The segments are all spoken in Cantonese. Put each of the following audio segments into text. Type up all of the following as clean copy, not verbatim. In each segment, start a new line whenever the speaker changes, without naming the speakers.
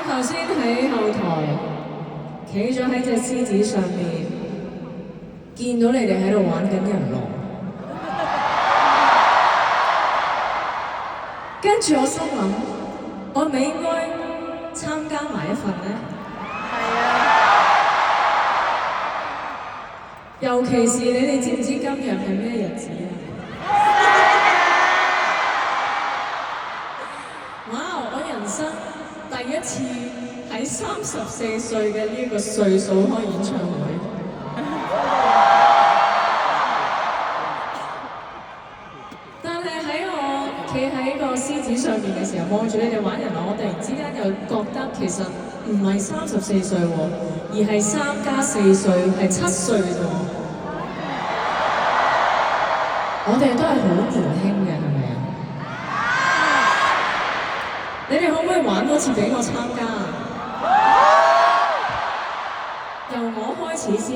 頭先喺後台企咗喺隻獅子上面，見到你哋喺度玩緊人龍，跟住我心諗，我係咪應該參加埋一份呢？係啊！尤其是你哋知唔知今日係咩日子啊？哇！我人生第一次喺34歲嘅呢個歲數開演唱會，但係喺我企喺個獅子上面嘅時候，望住你哋玩人龍，我突然之間又覺得其實唔係34歲喎，而係3+4歲，係7歲啫。我哋都係好年輕嘅，係咪啊？你哋可唔可以玩多次俾我參加啊？由我開始先。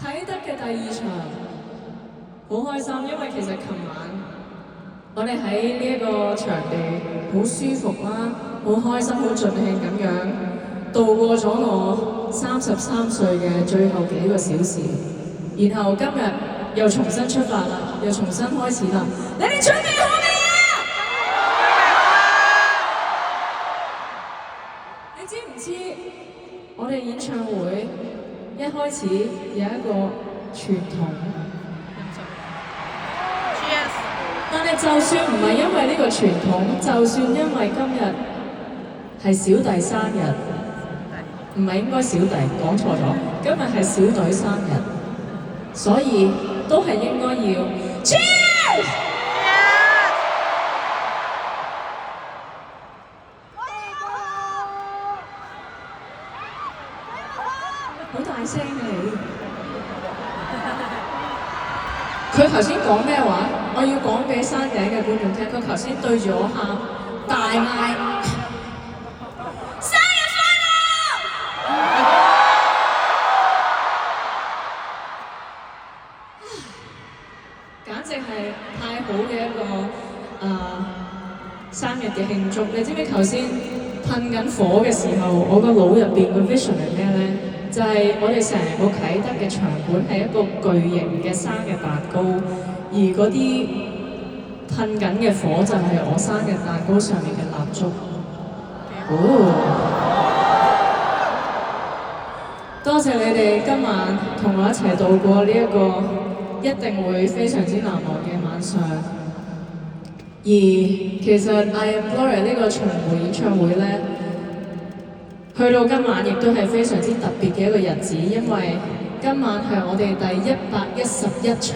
啟德嘅第2場好開心，因為其實琴晚我哋喺呢一個場地好舒服啦，好開心，好盡興咁樣度過咗我33歲嘅最後幾個小時，然後今日又重新出發啦，又重新開始啦。你哋準備好未啊？你知唔知我哋演唱會一開始有一個傳統，但係就算唔係因為呢個傳統，就算因為今日係小弟生日，唔係應該小弟講錯咗，今日係小隊生日，所以都係應該要 Cheers！ 好大聲嘅你！佢頭先講咩話？我要講俾山頂嘅觀眾聽。佢頭先對住我喊，大嗌生日快樂！簡直係太好嘅一個生日嘅慶祝。你知唔知頭先噴緊火嘅時候，我個腦入邊個 vision 係咩咧？就係我哋成個啟德嘅場館係一個巨型嘅生日蛋糕，而嗰啲噴緊嘅火就係我生日蛋糕上面嘅蠟燭。多謝你哋今晚同我一齊度過呢一個一定會非常之難忘嘅晚上。而其實 I Am Gloria 呢個巡迴演唱會咧，去到今晚亦都係非常之特別嘅一個日子，因為今晚係我哋第111場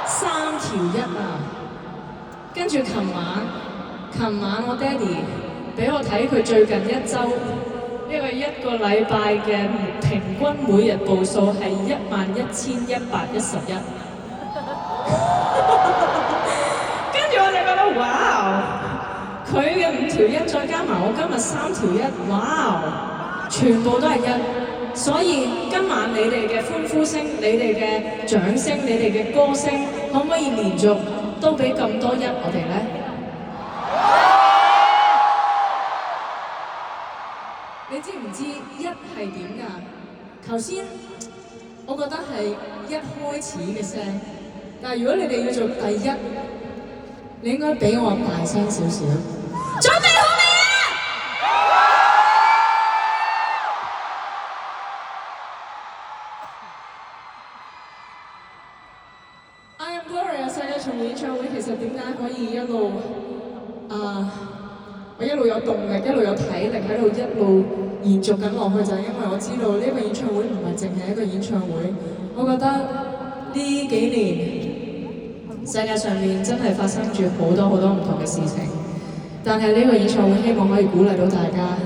3條1啊！跟住琴晚我爹哋俾我睇佢最近1週一個禮拜嘅平均每日步數係11,111，跟住我就覺得哇！佢嘅5條1再加埋我今日3條1，哇！全部都係1，所以今晚你哋嘅歡呼聲、你哋嘅掌聲、你哋嘅歌聲，可唔可以連續都俾咁多1我哋咧？你知唔知1係點㗎？頭先我覺得係一開始嘅聲，但係如果你哋要做第1，你應該比我大聲少少。準備好未啊 ？I Am Gloria 世界巡迴演唱會其實點解可以一路我一路有動力，一路有體力喺度一路延續緊落去，就係因為我知道呢個演唱會唔係淨係一個演唱會。我覺得呢幾年世界上面真係發生住好多好多唔同嘅事情。但係呢個演唱會希望可以鼓勵到大家，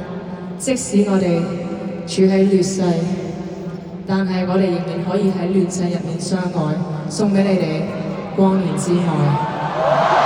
即使我哋處喺劣勢，但係我哋仍然可以喺亂世入面相愛，送俾你哋光年之外。